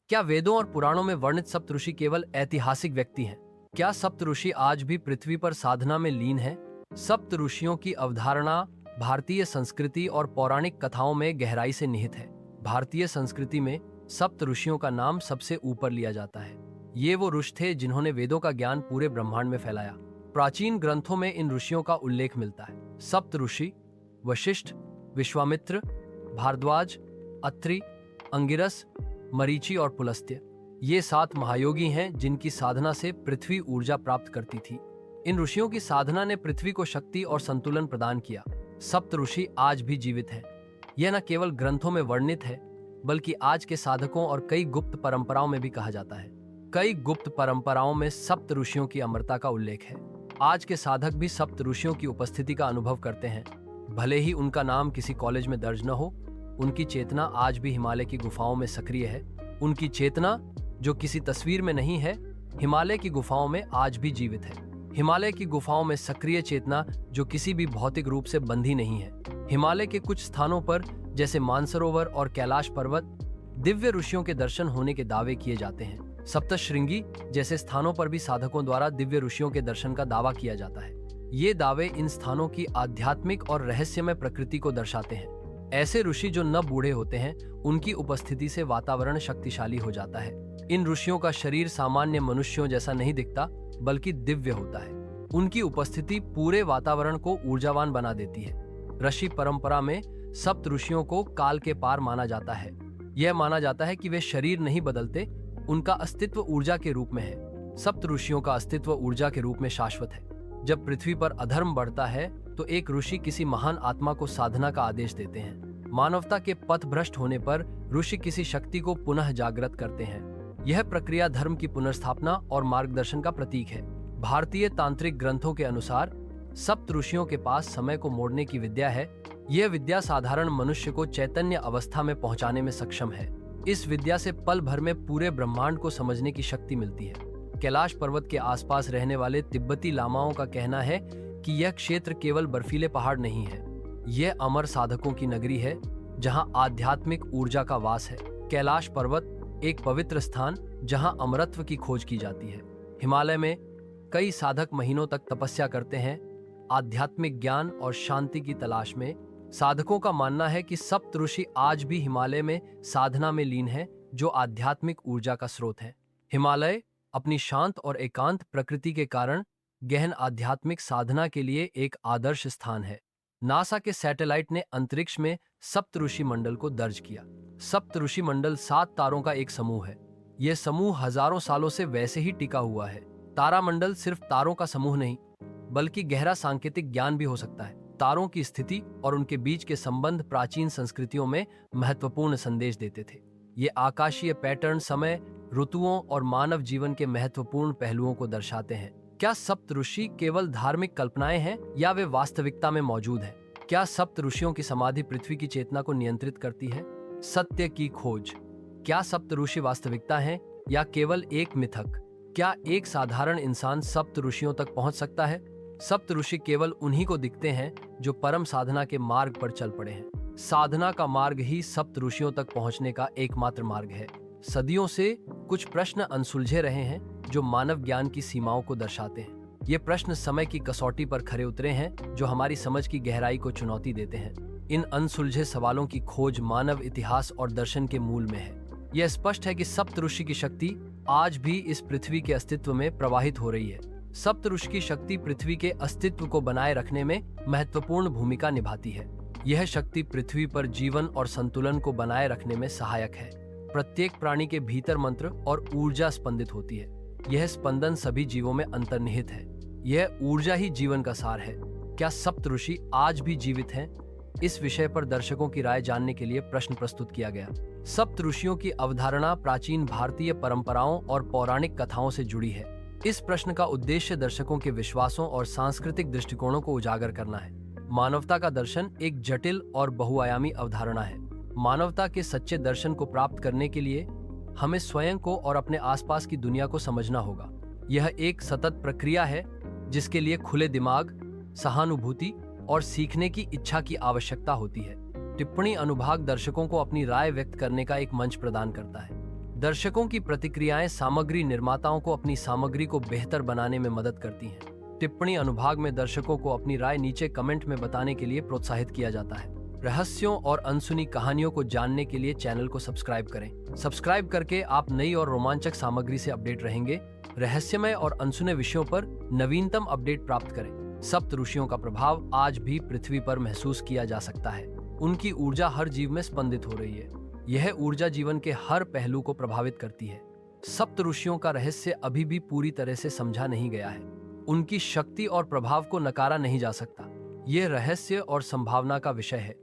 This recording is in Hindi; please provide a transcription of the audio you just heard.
क्या वेदों और पुराणों में वर्णित सप्तऋषि केवल ऐतिहासिक व्यक्ति हैं? क्या सप्तऋषि आज भी पृथ्वी पर साधना में लीन हैं? सप्तऋषियों की अवधारणा भारतीय संस्कृति और पौराणिक कथाओं में गहराई से निहित है। भारतीय संस्कृति में सप्तऋषियों का नाम सबसे ऊपर लिया जाता है। ये वो ऋषि थे जिन्होंने वेदों का ज्ञान पूरे ब्रह्मांड में फैलाया। प्राचीन ग्रंथों में इन ऋषियों का उल्लेख मिलता है। सप्तऋषि वशिष्ठ, विश्वामित्र, भारद्वाज, अत्रि, अंगिरस, मरीचि और पुलस्त्य ये 7 महायोगी हैं जिनकी साधना से पृथ्वी ऊर्जा प्राप्त करती थी। इन ऋषियों की साधना ने पृथ्वी को शक्ति और संतुलन प्रदान किया। सप्त ऋषि आज भी जीवित हैं। यह न केवल ग्रंथों में वर्णित है बल्कि आज के साधकों और कई गुप्त परंपराओं में भी कहा जाता है। कई गुप्त परंपराओं में सप्त ऋषियों की अमरता का उल्लेख है। आज के साधक भी सप्त ऋषियों की उपस्थिति का अनुभव करते हैं। भले ही उनका नाम किसी कॉलेज में दर्ज न हो, उनकी चेतना आज भी हिमालय की गुफाओं में सक्रिय है। उनकी चेतना जो किसी तस्वीर में नहीं है, हिमालय की गुफाओं में आज भी जीवित है। हिमालय की गुफाओं में सक्रिय चेतना जो किसी भी भौतिक रूप से बंधी नहीं है। हिमालय के कुछ स्थानों पर जैसे मानसरोवर और कैलाश पर्वत दिव्य ऋषियों के दर्शन होने के दावे किए जाते हैं। सप्तशृंगी जैसे स्थानों पर भी साधकों द्वारा दिव्य ऋषियों के दर्शन का दावा किया जाता है। ये दावे इन स्थानों की आध्यात्मिक और रहस्यमय प्रकृति को दर्शाते हैं। ऐसे ऋषि जो न बूढ़े होते हैं, उनकी उपस्थिति से वातावरण शक्तिशाली हो जाता है। इन ऋषियों का शरीर सामान्य मनुष्यों जैसा नहीं दिखता बल्कि दिव्य होता है। उनकी उपस्थिति पूरे वातावरण को ऊर्जावान बना देती है। ऋषि परंपरा में सप्त ऋषियों को काल के पार माना जाता है। यह माना जाता है कि वे शरीर नहीं बदलते, उनका अस्तित्व ऊर्जा के रूप में है। सप्त ऋषियों का अस्तित्व ऊर्जा के रूप में शाश्वत है। जब पृथ्वी पर अधर्म बढ़ता है तो एक ऋषि किसी महान आत्मा को साधना का आदेश देते हैं। मानवता के पथ भ्रष्ट होने पर ऋषि किसी शक्ति को पुनः जागृत करते हैं। यह प्रक्रिया धर्म की पुनर्स्थापना और मार्गदर्शन का प्रतीक है। भारतीय तांत्रिक ग्रंथों के अनुसार सप्त ऋषियों के पास समय को मोड़ने की विद्या है। यह विद्या साधारण मनुष्य को चैतन्य अवस्था में पहुंचाने में सक्षम है। इस विद्या से पल भर में पूरे ब्रह्मांड को समझने की शक्ति मिलती है। कैलाश पर्वत के आसपास रहने वाले तिब्बती लामाओं का कहना है कि यह क्षेत्र केवल बर्फीले पहाड़ नहीं है, यह अमर साधकों की नगरी है जहां आध्यात्मिक ऊर्जा का वास है। कैलाश पर्वत एक पवित्र स्थान जहां अमरत्व की खोज की जाती है। हिमालय में कई साधक महीनों तक तपस्या करते हैं, आध्यात्मिक ज्ञान और शांति की तलाश में। साधकों का मानना है कि सप्त ऋषि आज भी हिमालय में साधना में लीन है, जो आध्यात्मिक ऊर्जा का स्रोत है। हिमालय अपनी शांत और एकांत प्रकृति के कारण गहन आध्यात्मिक साधना के लिए एक आदर्श स्थान है। नासा के सैटेलाइट ने अंतरिक्ष में सप्त ऋषि मंडल को दर्ज किया। सप्त ऋषि मंडल 7 तारों का एक समूह है। यह समूह हजारों सालों से वैसे ही टिका हुआ है। तारामंडल सिर्फ तारों का समूह नहीं बल्कि गहरा सांकेतिक ज्ञान भी हो सकता है। तारों की स्थिति और उनके बीच के संबंध प्राचीन संस्कृतियों में महत्वपूर्ण संदेश देते थे। ये आकाशीय पैटर्न समय, ऋतुओं और मानव जीवन के महत्वपूर्ण पहलुओं को दर्शाते हैं। क्या सप्त ऋषि केवल धार्मिक कल्पनाएं हैं या वे वास्तविकता में मौजूद हैं? क्या सप्त ऋषियों की समाधि पृथ्वी की चेतना को नियंत्रित करती है? सत्य की खोज। क्या सप्त ऋषि वास्तविकता हैं या केवल एक मिथक? क्या एक साधारण इंसान सप्त ऋषियों तक पहुंच सकता है? सप्त ऋषि केवल उन्हीं को दिखते हैं जो परम साधना के मार्ग पर चल पड़े हैं। साधना का मार्ग ही सप्त ऋषियों तक पहुंचने का एकमात्र मार्ग है। सदियों से कुछ प्रश्न अनसुलझे रहे हैं जो मानव ज्ञान की सीमाओं को दर्शाते हैं। ये प्रश्न समय की कसौटी पर खरे उतरे हैं जो हमारी समझ की गहराई को चुनौती देते हैं। इन अनसुलझे सवालों की खोज मानव इतिहास और दर्शन के मूल में है। यह स्पष्ट है कि सप्त ऋषि की शक्ति आज भी इस पृथ्वी के अस्तित्व में प्रवाहित हो रही है। सप्त ऋषि की शक्ति पृथ्वी के अस्तित्व को बनाए रखने में महत्वपूर्ण भूमिका निभाती है। यह शक्ति पृथ्वी पर जीवन और संतुलन को बनाए रखने में सहायक है। प्रत्येक प्राणी के भीतर मंत्र और ऊर्जा स्पंदित होती है। यह स्पंदन सभी जीवों में अंतर्निहित है। यह ऊर्जा ही जीवन का सार है। क्या सप्त ऋषि आज भी जीवित हैं? इस विषय पर दर्शकों की राय जानने के लिए प्रश्न प्रस्तुत किया गया। सप्त ऋषियों की अवधारणा प्राचीन भारतीय परंपराओं और पौराणिक कथाओं से जुड़ी है। इस प्रश्न का उद्देश्य दर्शकों के विश्वासों और सांस्कृतिक दृष्टिकोणों को उजागर करना है। मानवता का दर्शन एक जटिल और बहुआयामी अवधारणा है। मानवता के सच्चे दर्शन को प्राप्त करने के लिए हमें स्वयं को और अपने आसपास की दुनिया को समझना होगा। यह एक सतत प्रक्रिया है जिसके लिए खुले दिमाग, सहानुभूति और सीखने की इच्छा की आवश्यकता होती है। टिप्पणी अनुभाग दर्शकों को अपनी राय व्यक्त करने का एक मंच प्रदान करता है। दर्शकों की प्रतिक्रियाएं सामग्री निर्माताओं को अपनी सामग्री को बेहतर बनाने में मदद करती हैं। टिप्पणी अनुभाग में दर्शकों को अपनी राय नीचे कमेंट में बताने के लिए प्रोत्साहित किया जाता है। रहस्यों और अनसुनी कहानियों को जानने के लिए चैनल को सब्सक्राइब करें। सब्सक्राइब करके आप नई और रोमांचक सामग्री से अपडेट रहेंगे। रहस्यमय और अनसुने विषयों पर नवीनतम अपडेट प्राप्त करें। सप्त ऋषियों का प्रभाव आज भी पृथ्वी पर महसूस किया जा सकता है। उनकी ऊर्जा हर जीव में स्पंदित हो रही है। यह ऊर्जा जीवन के हर पहलू को प्रभावित करती है। सप्त ऋषियों का रहस्य अभी भी पूरी तरह से समझा नहीं गया है। उनकी शक्ति और प्रभाव को नकारा नहीं जा सकता। यह रहस्य और संभावना का विषय है।